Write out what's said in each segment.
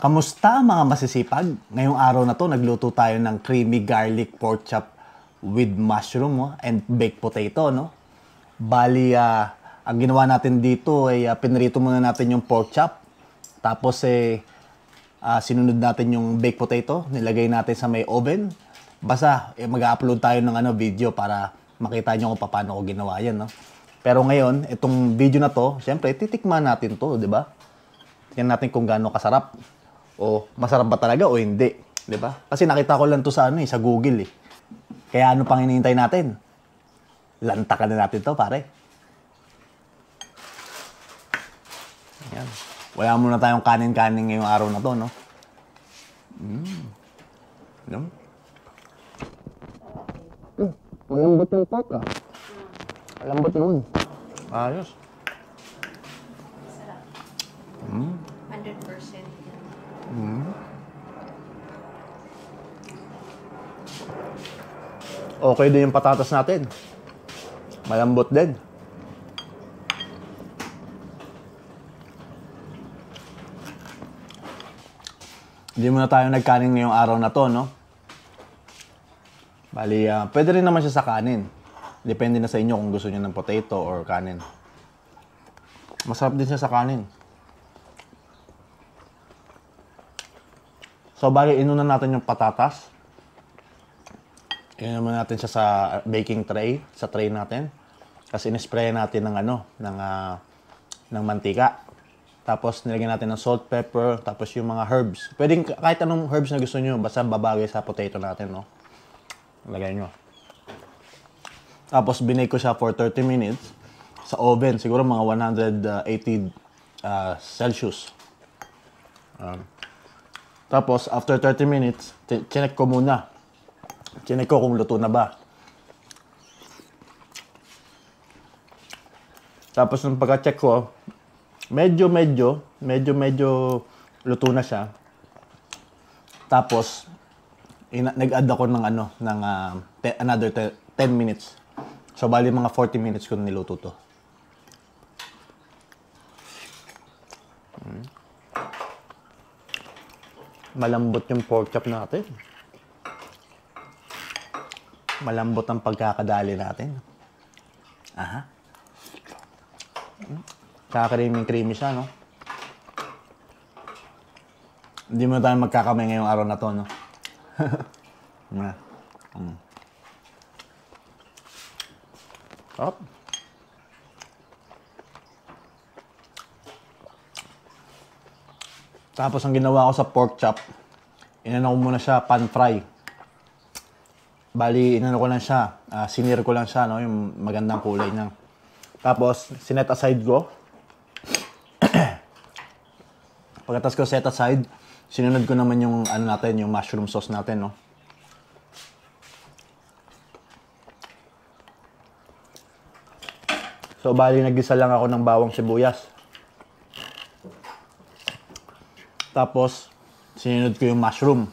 Kamusta mga masisipag? Ngayong araw na to, nagluto tayo ng creamy garlic pork chop with mushroom and baked potato, no? Bali, ang ginawa natin dito ay pinrito muna natin yung pork chop. Tapos sinunod natin yung baked potato, nilagay natin sa may oven. Basta mag-upload tayo ng video para makita nyo kung paano ko ginawa yan, no? Pero ngayon, itong video na to, syempre titikman natin to, di ba? Tingnan natin kung gaano kasarap. O masarap ba talaga o hindi, 'di ba? Kasi nakita ko lang 'to sa sa Google eh. Kaya ano pang hinihintay natin? Lantakan na natin 'to, pare. Ayan. Wala muna tayong kanin-kanin ngayong araw na 'to, no? No? Malambot yung pork, ah. Malambot nun. Ayos. Sarap. 100%. Okay din yung patatas natin. Malambot din. Hindi muna tayo nagkanin ngayong araw na to, no? Bali, pwede rin naman siya sa kanin. Depende na sa inyo kung gusto niyo ng potato or kanin. Masarap din siya sa kanin. So, bali, inunan natin yung patatas. Inunan natin siya sa baking tray, sa tray natin. Kasi in-spray natin ng ng mantika. Tapos, nilagyan natin ng salt, pepper, tapos yung mga herbs. Pwedeng kahit anong herbs na gusto nyo, basta babagay sa potato natin, no? Lagay nyo. Tapos, binake ko siya for 30 minutes sa oven. Siguro mga 180 Celsius. Tapos, after 30 minutes, chinek ko muna. Chinek ko kung luto na ba. Tapos, nung pagka-check ko, medyo luto na siya. Tapos, nag-add ako ng another 10 minutes. So, bali mga 40 minutes ko niluto to. Malambot yung pork chop natin. Malambot ang pagkakadali natin. Aha. Kaka-creamy siya, no? Hindi mo tayo magkakamay ngayong araw na to, no? Up. Tapos, ang ginawa ko sa pork chop, inano ko muna siya pan fry. Bali, inano ko lang siya, sinir ko lang siya, no? Yung magandang kulay niya. Tapos, sinet aside ko. Pagkatapos ko set aside, sinunod ko naman yung, yung mushroom sauce natin, no? So, bali, nagisa lang ako ng bawang sibuyas. Tapos, sinunod ko yung mushroom.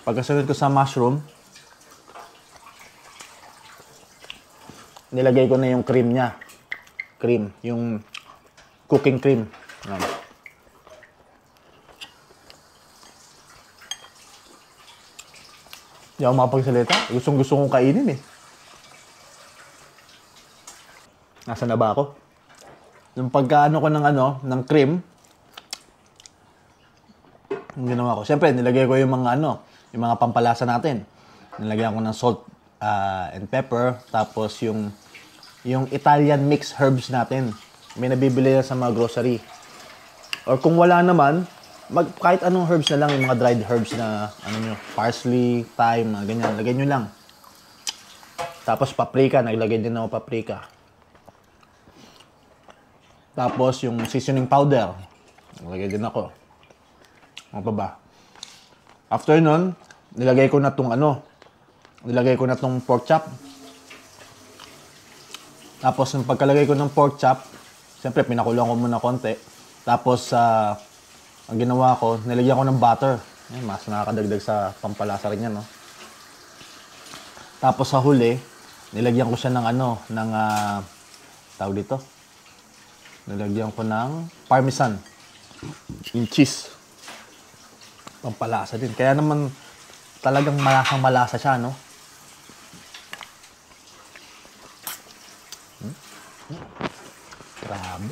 Pagkasunod ko sa mushroom, nilagay ko na yung cream niya. Cream. Yung cooking cream. Ayan. Hindi ako makapagsalita. Gustong-gusto kong kainin eh. Nasaan na ba ako? Yung pagkaano ko ng cream, yung ginawa ko. Siyempre, nilagay ko yung mga pampalasa natin. Nilagyan ko ng salt and pepper. Tapos yung Italian mixed herbs natin. May nabibili yan sa mga grocery. Or kung wala naman, kahit anong herbs na lang, yung mga dried herbs na, parsley, thyme, mga ganyan. Lagyan nyo lang. Tapos paprika, naglagay din ako paprika. Tapos yung seasoning powder, naglagay din ako. Ano pa ba? After nun, nilagay ko na tong pork chop. Tapos, yung pagkalagay ko ng pork chop, siyempre, pinakulang ko muna konti. Tapos, ang ginawa ko, nilagyan ko ng butter. Mas nakakadagdag sa pampalasa rin yan, no? Tapos, sa huli, nilagyan ko siya ng tawag dito. Nilagyan ko ng parmesan. Yung cheese. Pampalasa din. Kaya naman talagang malasang malasa siya, no? Grabe.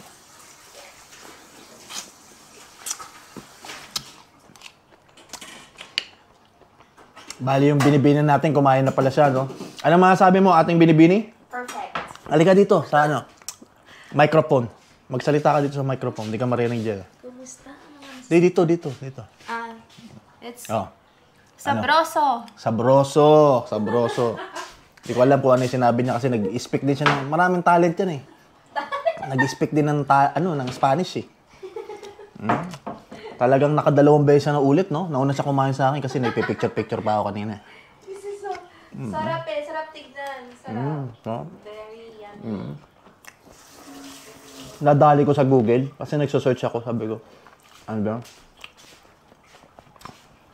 Bali yung binibini natin, kumain na pala siya, no? Ano masasabi mo, ating binibini? Perfect. Halika dito, sa ano? Microphone. Magsalita ka dito sa microphone, hindi ka marinig dyan. Kumusta? Dito. It's Oh. sabroso. Sabroso. Hindi ko alam kung ano yung sinabi niya kasi nag-speak din siya ng maraming talent yan eh. Nag-speak din ng, ng Spanish eh. Talagang nakadalawang beses siya na ulit, no? Nauna siya kumain sa akin kasi nagpipicture-picture pa ako kanina. This is so sarap eh. Sarap tignan. Sarap. No? Very yummy. Nadali ko sa Google kasi nagso-search ako, sabi ko, ano ba?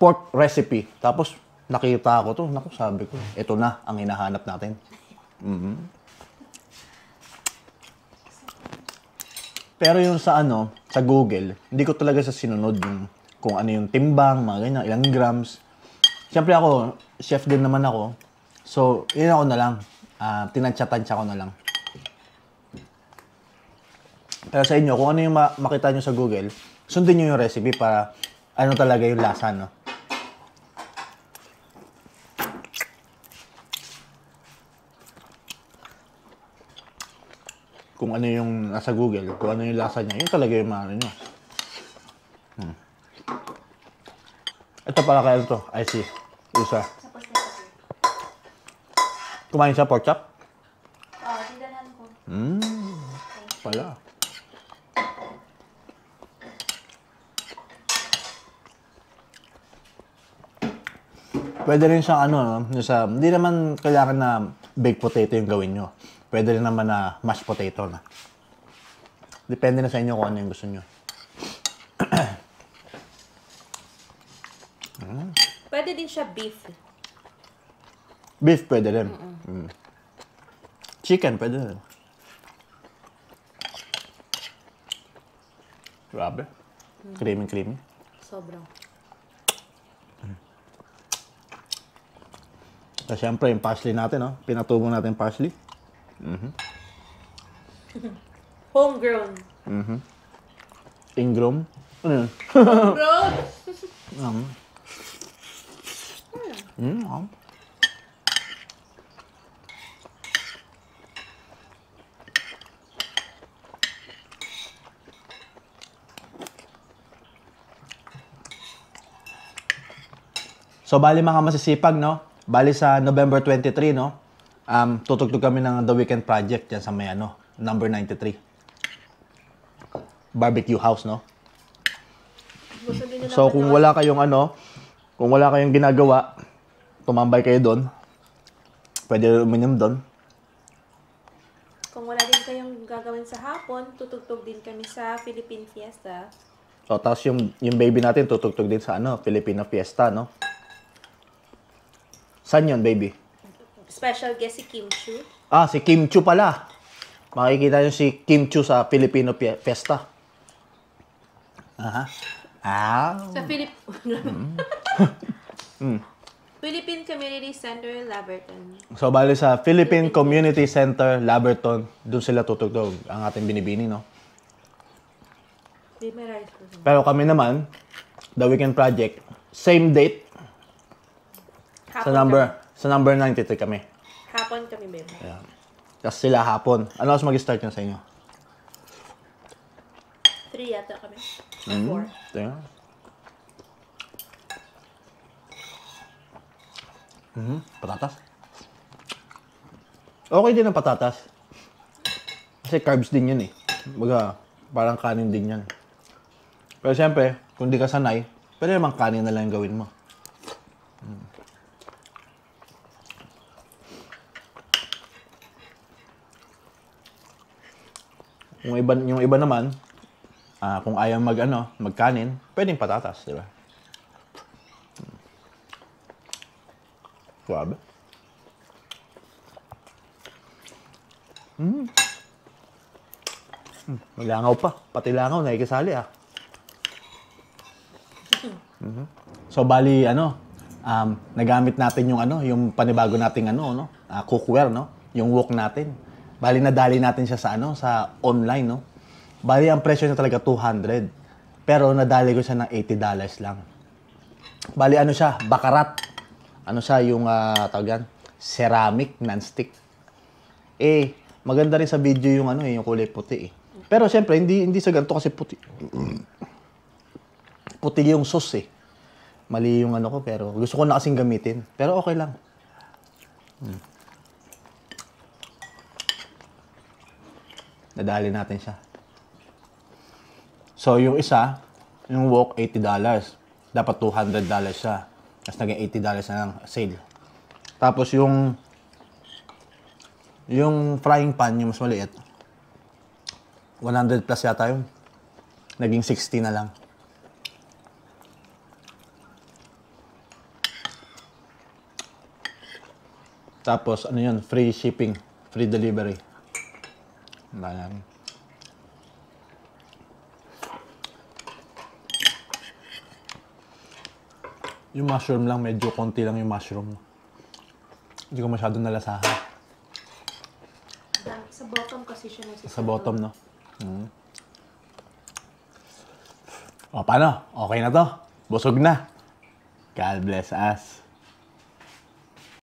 Pork recipe. Tapos nakita ko to, naku, sabi ko, ito na ang hinahanap natin. Pero yung sa sa Google, hindi ko talaga sa sinunod yung kung ano yung timbang, mga ganyan, ilang grams. Siyempre ako, chef din naman ako. So, yun ako na lang. Tinansya-tansya ko na lang. Pero sa inyo, kung ano yung makita nyo sa Google, sundin nyo yung recipe para ano talaga yung lasa, no? Kung ano yung nasa Google, kung ano yung lasa niya, yun talaga yung ano nyo. Ito pala kaya ito, I see. Usa. Tapos na ito. Kumain siya pork chop? Dinalhan ko. Pala. Pwede rin siyang hindi naman kailangan na baked potato yung gawin nyo. Pwede rin naman na mashed potato na. Depende na sa inyo kung ano yung gusto nyo. Pwede din siya beef. Beef pwede rin. Chicken pwede rin. Grabe. Creamy. Sobrang. So, syempre, yung parsley natin, no? Pinatubo natin yung parsley. Homegrown. Ingrown. Ano yun? Homegrown? So, bali mga masisipag, no? Bali sa November 23, no? Tutugtog kami ng The Weekend Project dyan sa may, number 93. Barbecue house, no? Gusto din nila So, kung wala kayong kung wala kayong ginagawa, tumambay kayo doon. Pwede uminom doon. Kung wala din kayong gagawin sa hapon, tutugtog din kami sa Philippine Fiesta. So, tapos yung baby natin tutugtog din sa Filipino Fiesta, no? Saan yun, baby? Special guest si Kim Chu. Si Kim Chu pala. Makikita nyo si Kim Chu sa Filipino Fiesta. Sa Philippine Community Center, Laberton. So, bali sa Philippine Community Center, Laberton, doon sila tutugtog ang ating binibini, no? Di may rice ko. Pero kami naman, The Weekend Project, same date, Hapon sa number 93 kami. Hapon kami, babe. Ayan. Tapos sila hapon. Ano mas mag-start nyo sa inyo? 3 yata kami. 4. Ayan. Patatas. Okay din ang patatas. Kasi carbs din yun eh. Baga, parang kanin din yan. Pero siyempre, kung di ka sanay, pwede naman kanin na lang yung gawin mo. Yung iba naman, kung ayaw magkanin, pwedeng patatas, di ba? Grabe. Maglangaw pa. Pati langaw, nakikisali . So, bali, nagamit natin yung yung panibago nating cookware, no? Yung wok natin. Bali, nadali natin siya sa online, no? Bali, ang presyo niya talaga 200. Pero, nadali ko siya ng $80 lang. Bali, siya? Bakarat. Siya? Yung, tawag yan? Ceramic non-stick. Maganda rin sa video yung yung kulay puti, eh. Pero, syempre, hindi sa ganito kasi puti. Puti yung sauce, eh. Mali yung ko, pero gusto ko na kasing gamitin. Pero okay lang. Nadali natin siya. So, yung isa, yung wok, $80. Dapat $200 siya. Tapos naging $80 na lang sale. Tapos yung frying pan, yung mas maliit, 100 plus yata yun. Naging 60 na lang. Tapos, yun, free shipping, free delivery. Bayan. Yung mushroom lang, medyo konti lang yung mushroom. Hindi ko masyadong nalasahan. Sa bottom kasi siya nagsisabaw. Sa bottom, no? O, paano? Okay na to? Busog na. God bless us.